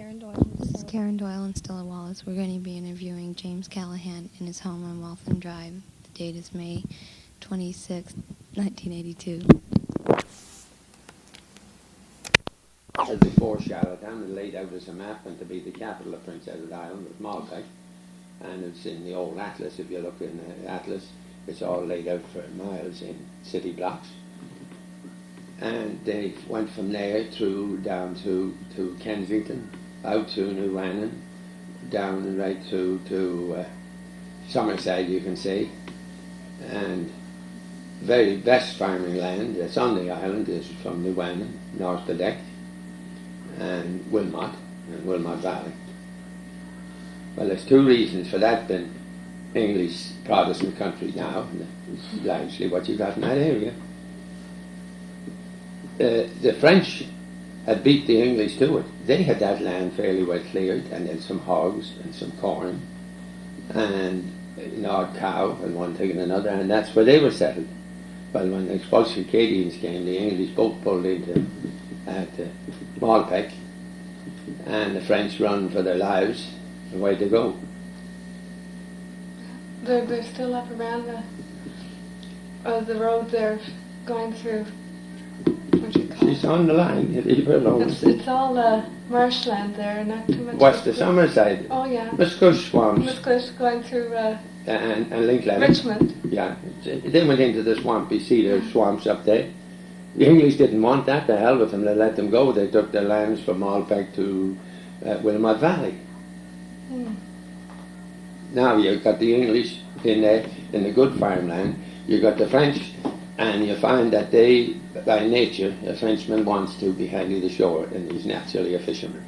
Karen Doyle. This is Karen Doyle and Stella Wallace. We're going to be interviewing James Callahan in his home on Waltham Drive. The date is May 26, 1982. Before Charlottetown, it laid out as a map and to be the capital of Prince Edward Island with Malpeque. And it's in the old atlas. If you look in the atlas, it's all laid out for miles in city blocks. And they went from there through down to Kensington, out to New Annan, down and right through to Somerset, you can see. And very best farming land that's on the island is from New Annan, North Bedeck, and Wilmot Valley. Well, there's two reasons for that being English Protestant country now. It's largely what you got in that area. The French had beat the English to it. They had that land fairly well cleared, and then some hogs and some corn and an odd cow and one thing and another, and that's where they were settled. Well, when the expulsion Acadians came, the English both pulled into at Malpeque, and the French run for their lives. Away they go. They're still up around the road they're going through. What do you call She's on the line. You leave her alone. It's all marshland there, not too much. What's the Summerside? Oh yeah. Muscush swamps. Muscush going through and Linklater. Richmond. Yeah, they went into the swampy cedar swamps up there. The English didn't want that. The hell with them. They let them go. They took their lands from Malpeque to Wilmot Valley. Now you've got the English in the good farmland. You've got the French, and you find that they, by nature, a Frenchman wants to be handy the shore, and he's naturally a fisherman.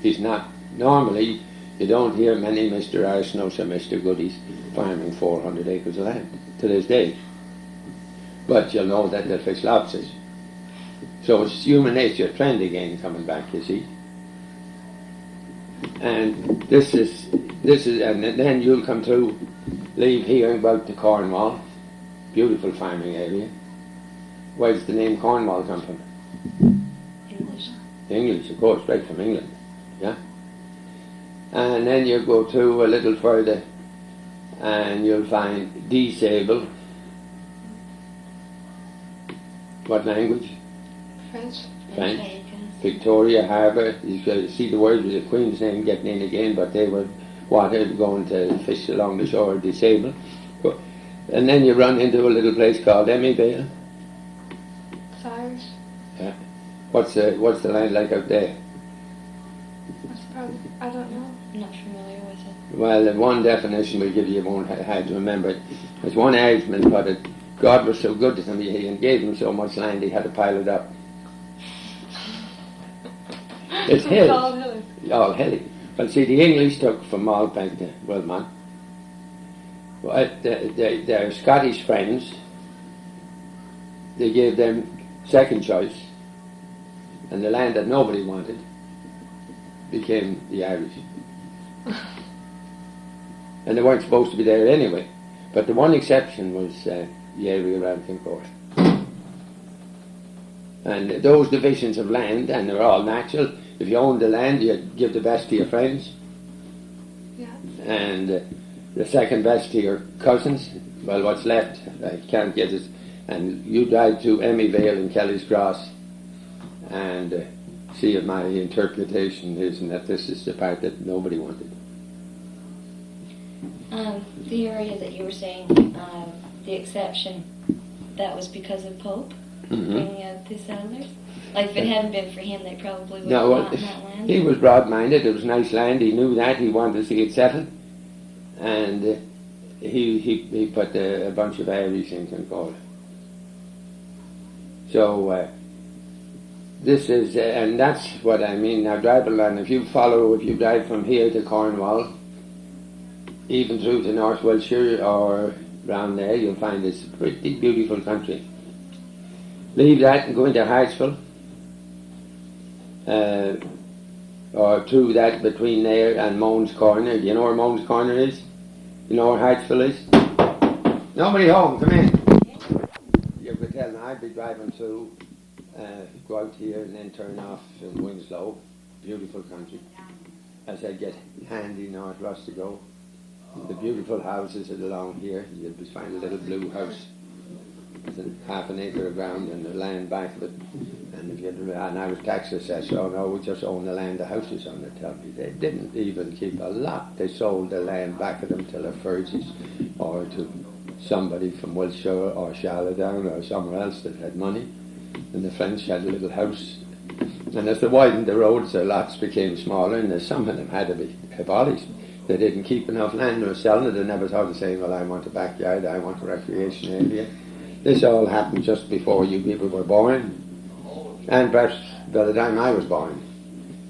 He's not, normally, you don't hear many Mr. Arsenaults or Mr. Goodies farming 400 acres of land to this day. But you'll know that they fish lobsters. So it's human nature trend again coming back, you see. And this is, and then you'll come through, leave here about to Cornwall, beautiful farming area. Where does the name Cornwall come from? English. English, of course, right from England, yeah. And then you go to a little further, and you'll find Sable. What language? French. Victoria Harbour. You can see the words with the Queen's name getting in again, but they were going to fish along the shore of Sable. And then you run into a little place called Emmyvale. It's Irish. Yeah. What's the land like out there? It's probably, I don't know. I'm not familiar with it. Well, the one definition we'll give you won't have to remember it. There's one Irishman put it, God was so good to him, he gave him so much land he had to pile it up. It's hills. all hilly. All hilly. But see, the English took from Malpeque to Wilmot. Well, their Scottish friends, they gave them second choice, and the land that nobody wanted became the Irish. And they weren't supposed to be there anyway. But the one exception was the area around Kincourt. And those divisions of land, and they're all natural. If you owned the land, you'd give the best to your friends. Yeah. And the second best to your cousins. Well, what's left, I can't get it. And you drive to Emmyvale and Kelly's Cross and see if my interpretation is that this is the part that nobody wanted. The area that you were saying, the exception, that was because of Pope bringing out the settlers? Like, if it hadn't been for him, they probably would have gotten that land? He was broad-minded. It was nice land. He knew that. He wanted to see it settled. And he put a bunch of Irish in Concord. So this is, and that's what I mean. Now, drive along. If you drive from here to Cornwall, even through to North Wiltshire or round there, you'll find this pretty beautiful country. Leave that and go into Hartsville, or through that between there and Moan's Corner. Do you know where Moan's Corner is? You know where Hartsville is? Nobody home, come in. You could tell me I'd be driving through, go out here and then turn off in Winslow, beautiful country. As I get handy now at Rustigo, the beautiful houses that are along here, you'll find a little blue house with half an acre of ground and the land back of it. And I was tax assessor, oh no, we just own the land the house is on, they tell me. They didn't even keep a lot. They sold the land back of them to the Fergies or to somebody from Wiltshire or Charlottetown or somewhere else that had money. And the French had a little house. And as they widened the roads, their lots became smaller, and some of them had to be abolished. They didn't keep enough land. They were selling it. They never thought of saying, well, I want a backyard, I want a recreation area. This all happened just before you people were born, and perhaps by the time I was born.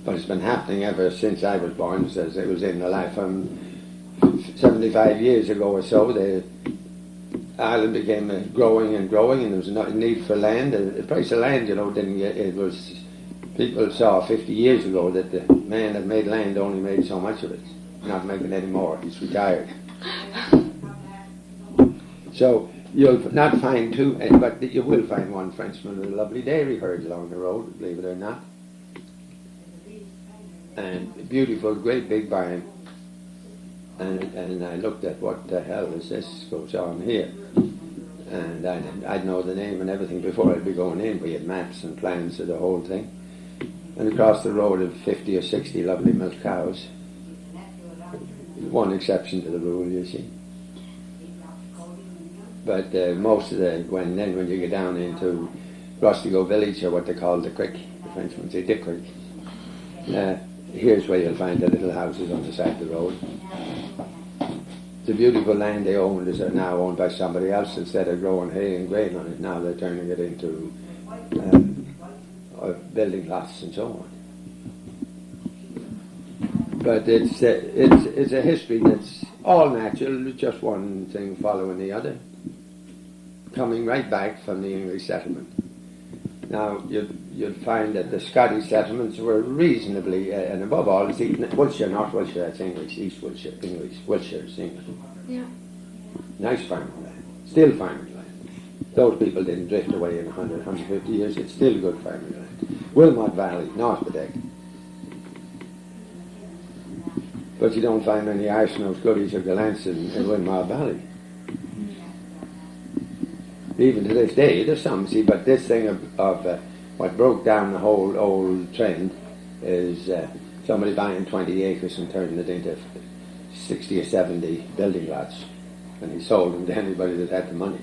But it's been happening ever since I was born, as it was in the life. 75 years ago or so, the island became growing and growing, and there was no need for land. The price of land, didn't get, it was, people saw 50 years ago that the man that made land only made so much of it, not making any more. He's retired. So you'll not find two, but you will find one Frenchman with a lovely dairy herd along the road, believe it or not. And a beautiful, great big barn. And I looked at what the hell is this goes on here. And I'd know the name and everything before I'd be going in. We had maps and plans of the whole thing. And across the road of 50 or 60 lovely milk cows. One exception to the rule, you see. But most of when you get down into Rustigo village, or what they call the creek, the Frenchman say Dick Creek, here's where you'll find the little houses on the side of the road. The beautiful land they owned is now owned by somebody else. Instead of growing hay and grain on it, now they're turning it into building lots and so on. But it's a history that's all natural, just one thing following the other, coming right back from the English settlement. Now, you'd find that the Scottish settlements were reasonably, and above all, it's Wiltshire, not Wiltshire, that's English, East Wiltshire, English, Wiltshire is English. Yeah. Nice farming land, still farming land. Those people didn't drift away in 100, 150 years, it's still good farming land. Wilmot Valley, north of Dick. But you don't find any Arsenals, Goodies or Gallants in Wilmot Valley. Even to this day, there's some, see, but this thing of what broke down the whole old trend is somebody buying 20 acres and turning it into 60 or 70 building lots, and he sold them to anybody that had the money.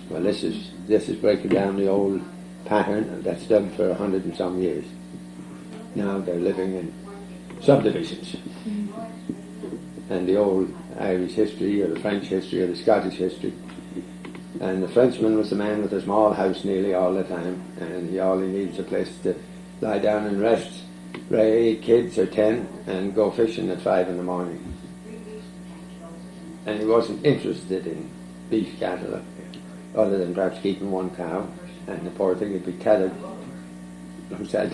Well, this is breaking down the old pattern that's done for 100 and some years. Now they're living in subdivisions. And the old Irish history, or the French history, or the Scottish history. And the Frenchman was the man with a small house nearly all the time, and all he needs is a place to lie down and rest, raise 8 kids or 10, and go fishing at 5 in the morning. And he wasn't interested in beef cattle, other than perhaps keeping one cow, and the poor thing would be tethered. Who said,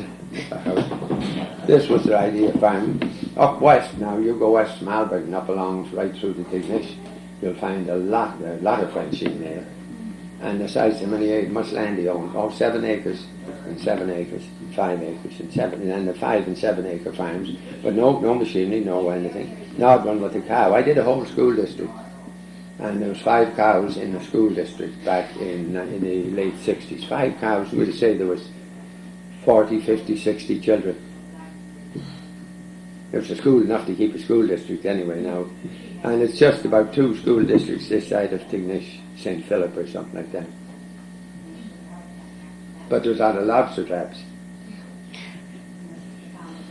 this was their idea of farming. Up west now, you go west from Albert and up along right through to Tignish, you'll find a lot of French in there. And the size of much land he owned, 7 acres, and 7 acres, and 5 acres, and 7, and the 5 and 7 acre farms, but no machinery, no anything. Now I'd run with a cow. I did a whole school district, and there was 5 cows in the school district back in the late 60s. 5 cows, we'd say there was 40, 50, 60 children. It was a school enough to keep a school district anyway now. And it's just about 2 school districts this side of Tignish, St. Philip or something like that. But there's a lot of lobster traps.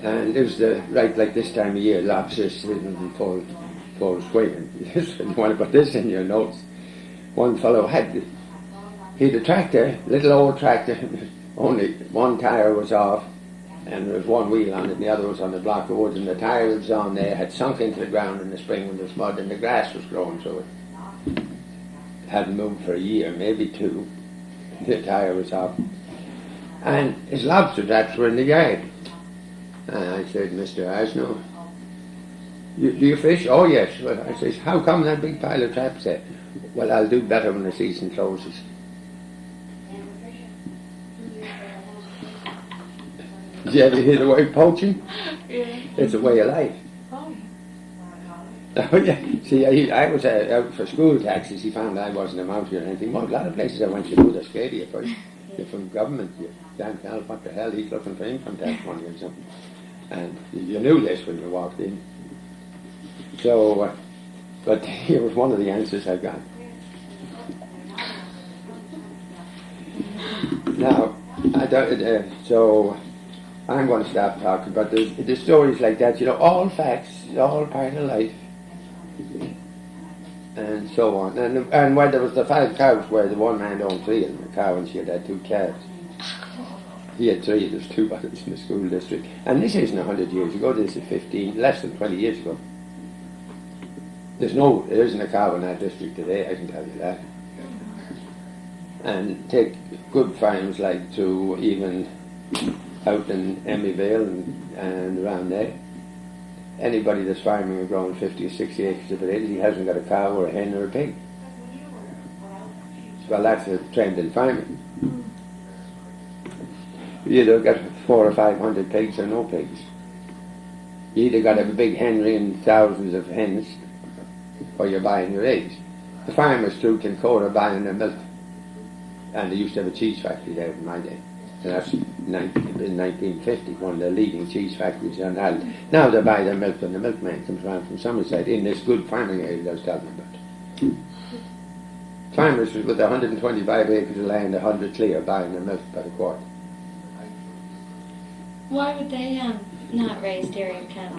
And it was right like this time of year, lobsters sitting in full swing. You want to put this in your notes. One fellow had a tractor, little old tractor, only one tire was off, and there was one wheel on it, and the other was on the block of wood, and the tire that was on there had sunk into the ground in the spring when there was mud, and the grass was growing through it. It hadn't moved for a year, maybe 2. The tire was off. And his lobster traps were in the yard. And I said, Mr. Arsno, do you fish? Oh, yes. Well, I says, how come that big pile of traps there? Well, I'll do better when the season closes. you ever hear the word poaching? Yeah. It's a way of life. Oh. Oh yeah. See, I was out for school taxes. He found I wasn't a mountie or anything. Well, a lot of places I went to, they're scared of you first. You're from government. You can't tell what the hell he's looking for income tax money or something. And you knew this when you walked in. So, but here was one of the answers I got. Now, so I'm going to stop talking, but there's stories like that, all facts, all part of life, and so on. And where there was the 5 cows, where the one man owned 3 of them, a cow, and she had 2 calves. He had 3, there's 2 others in the school district. And this isn't 100 years ago, this is less than 20 years ago. There isn't a cow in that district today, I can tell you that. And take good farms like to even out in Emmyvale and around there. Anybody that's farming or growing 50 or 60 acres of potatoes, he hasn't got a cow or a hen or a pig. Well, that's a trend in farming. You either got 400 or 500 pigs or no pigs. You either got a big henry and thousands of hens, or you're buying your eggs. The farmers through Kincora buying their milk. And they used to have a cheese factory there in my day. And that's in 1950, one of the leading cheese factories on Ireland. Now they buy their milk when the milkman comes around from Somerset in this good farming area I was telling about. Farmers with 125 acres of land, 100 clear, buying their milk by the quart. Why would they not raise dairy or cattle?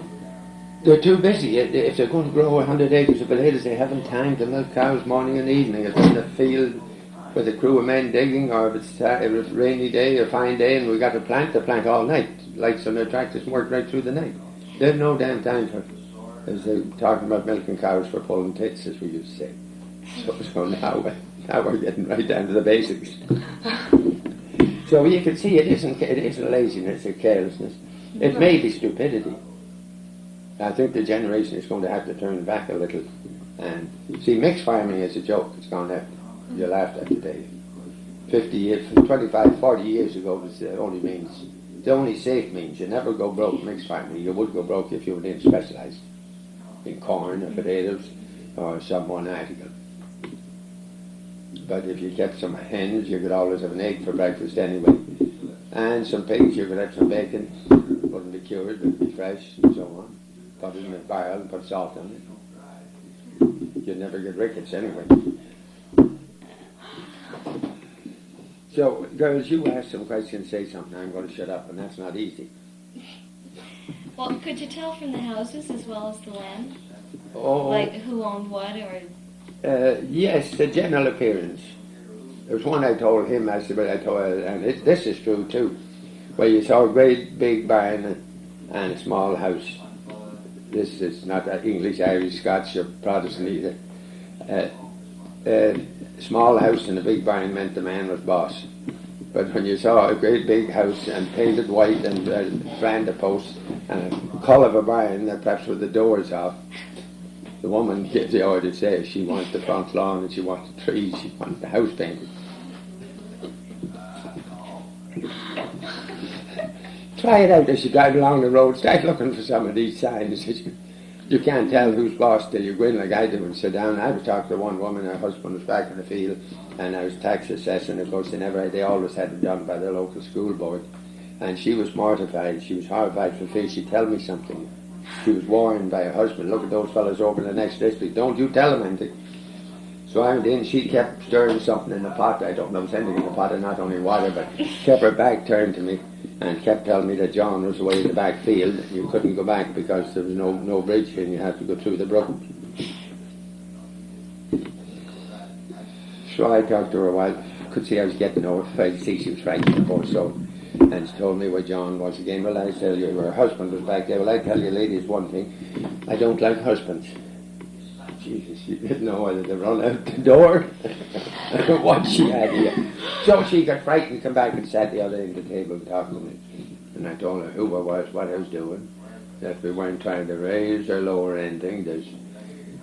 They're too busy. If they're going to grow 100 acres of potatoes, they haven't time to milk cows morning and evening. If they're in the field with a crew of men digging, or if it's a rainy day or fine day and we got to plant, they plant all night. Lights on their tractors and work right through the night. They have no damn time for, as they're talking about milking cows for pulling tits, as we used to say. So now we're getting right down to the basics. So you can see it isn't laziness or carelessness. It may be stupidity. I think the generation is going to have to turn back a little. And see, mixed farming is a joke. It's gone out. You laughed at today. 50 years, 25, 40 years ago was the only safe means. You never go broke mixed farming. You would go broke if you were in specialised in corn or potatoes or some one article. But if you kept some hens, you could always have an egg for breakfast anyway. And some pigs, you could have some bacon. Wouldn't be cured, but be fresh and so on. Put it in a barrel and put salt on it. You'd never get rickets anyway. So, girls, you ask some questions, say something, I'm going to shut up, and that's not easy. Well, could you tell from the houses as well as the land? Oh. Like who owned what, or? Yes, the general appearance. There was one I told him, and this is true too, where you saw a great big barn and a small house. This is not English, Irish, Scotch, or Protestant either. Small house and a big barn meant the man was boss. But when you saw a great big house and painted white and veranda posts and a colour of a barn, perhaps with the doors off, the woman gives the order to say she wants the front lawn and she wants the trees, she wants the house painted. Try it out as you drive along the road, start looking for some of these signs. You can't tell who's boss till you go in like I do and sit down. I was talking to one woman, her husband was back in the field, and I was tax assessing. Of course, they always had it done by the local school board. And she was mortified, she was horrified for fear she'd tell me something. She was warned by her husband, look at those fellas over in the next district, don't you tell them anything. So I went in, she kept stirring something in the pot. I don't know if it was anything in the pot or not, only water, but kept her back turned to me and kept telling me that John was away in the back field. You couldn't go back because there was no bridge and you had to go through the brook. So I talked to her a while, could see I was getting over, I could see she was frightened of course, so. And she told me where John was again. Well, I tell you, her husband was back there. Well, I tell you, ladies, one thing. I don't like husbands. Jesus, she didn't know whether to run out the door what she had here. So she got frightened, come back and sat the other end of the table and talked to me. And I told her who I was, what I was doing, that we weren't trying to raise or lower anything. There's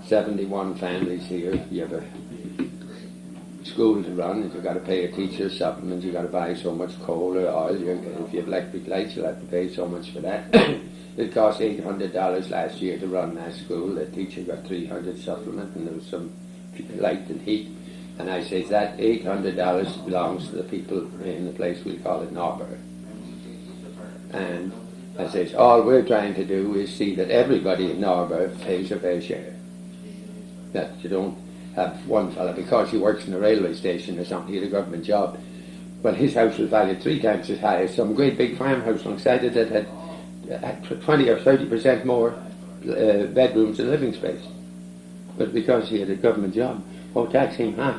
71 families here. You have a school to run, and you've got to pay a teacher's supplement, you've got to buy so much coal or oil, if you have electric lights, you'll have to pay so much for that. It cost $800 last year to run that school. The teacher got $300 supplement, and there was some light and heat. And I say that $800 belongs to the people in the place we call it Norbert. And I says, all we're trying to do is see that everybody in Norbert pays a fair share. That you don't have one fella, because he works in a railway station or something, he had a government job. Well, his house was valued 3 times as high as some great big farmhouse alongside it that had 20 or 30% more bedrooms and living space. But because he had a government job, tax him high.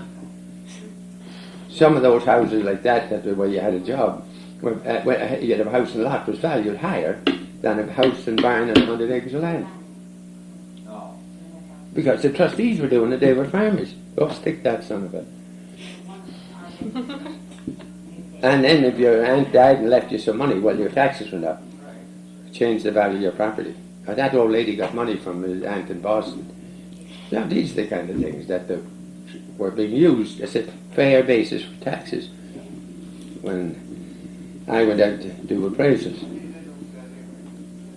Some of those houses like that where you had a job, where you had a house and lot, was valued higher than a house and barn and 100 acres of land. Because the trustees were doing it, they were farmers. Oh, stick that son of a... And then if your aunt died and left you some money, well, your taxes went up. Changed the value of your property. Now, that old lady got money from his aunt in Boston. Now, these are the kind of things that were being used as a fair basis for taxes when I went out to do appraisals.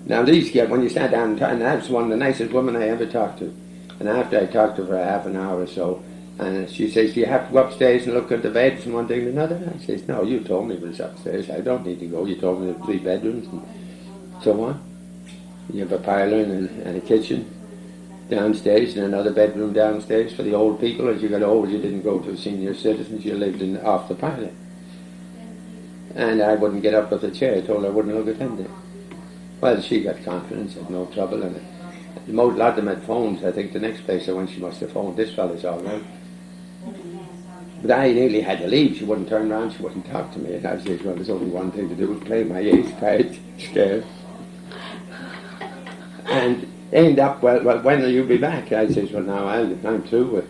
Now, these get, when you sat down, and that's one of the nicest women I ever talked to. And after I talked to her for half an hour or so, and she says, do you have to go upstairs and look at the beds and one thing and another? I says, no, you told me it was upstairs. I don't need to go. You told me there were 3 bedrooms and so on. You have a parlour and a kitchen downstairs and another bedroom downstairs for the old people. As you got old, you didn't go to senior citizens. You lived off the parlour. And I wouldn't get up with the chair. I told her I wouldn't look at them there. Well, she got confidence, had no trouble in it. A lot of them had phones. I think the next place I went, she must have phoned. This fella's all right. But I nearly had to leave. She wouldn't turn around. She wouldn't talk to me. And I said, well, there's only one thing to do, is play my ace card, scared. And end up, well, when will you be back? I says, well, now I'm through with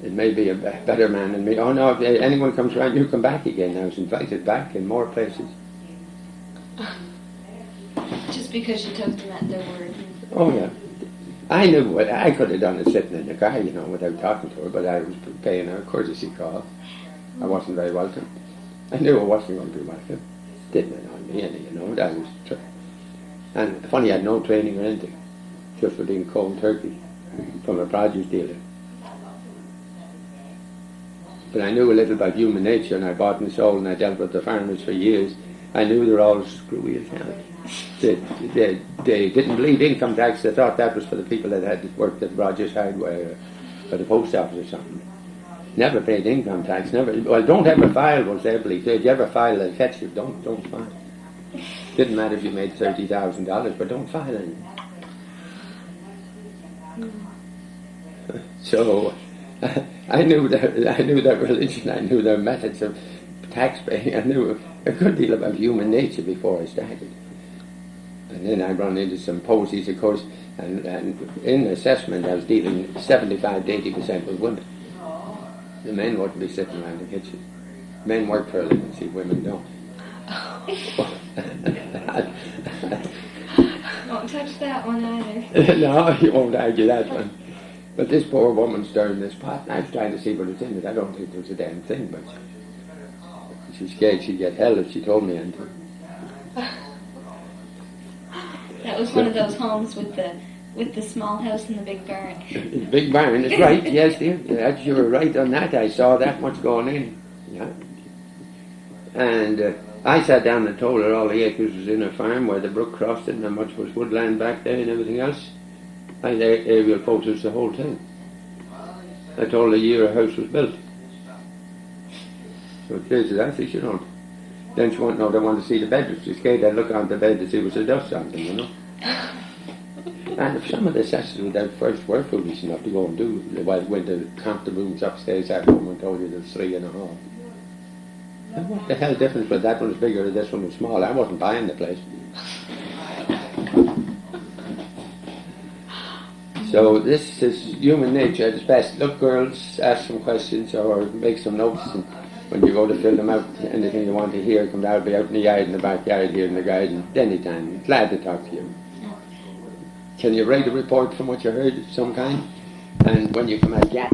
it. May be a better man than me. Oh, no, if anyone comes around, you come back again. I was invited back in more places. Just because you took them at their word. Oh, yeah. I knew what I could have done is sitting in the car, without talking to her, but I was paying her a courtesy call. I wasn't very welcome. I knew I wasn't going to be welcome. Didn't annoy me any, I was and funny, I had no training or anything, just for being cold turkey from a produce dealer. But I knew a little about human nature, and I bought and sold, and I dealt with the farmers for years. I knew they were all screwy as hell. They didn't believe income tax. They thought that was for the people that had worked at Rogers Hardware or the post office or something. Never paid income tax. Don't ever file was their belief. If you ever file, they'll catch you. Don't file. Didn't matter if you made $30,000, but don't file anything. So I knew their religion. I knew their methods of tax paying. I knew a good deal about human nature before I started. And then I run into some posies, of course, and in assessment I was dealing 75 to 80% with women. The men wouldn't be sitting around the kitchen. Men work for a living, see, women don't. Don't touch that one either. No, you won't argue that one. But this poor woman stirring this pot, and I was trying to see what was in it. I don't think there was a damn thing, but she's scared she'd get hell if she told me anything. That was one of those homes with the small house and the big barn. The big barn is right, yes, dear. You were right on that. I saw that much going in. Yeah. And I sat down and told her all the acres was in a farm where the brook crossed it and how much was woodland back there and everything else. I had aerial photos the whole thing. I told her the year a house was built. So it says that, she don't. Then she won't know they want to see the bed. She's scared I'd look on the bed to see was there dust on them, And if some of the assessors without first were foolish enough to go and do, went to count the rooms upstairs at home and told you there's 3.5. And what the hell difference was that one was bigger or this one was small? I wasn't buying the place. So this is human nature at its best. Look, girls, ask some questions or make some notes, and when you go to fill them out, anything you want to hear, come down, be out in the yard, in the backyard, here in the garden, anytime. Glad to talk to you. Can you write a report from what you heard of some kind? And when you come out, yeah.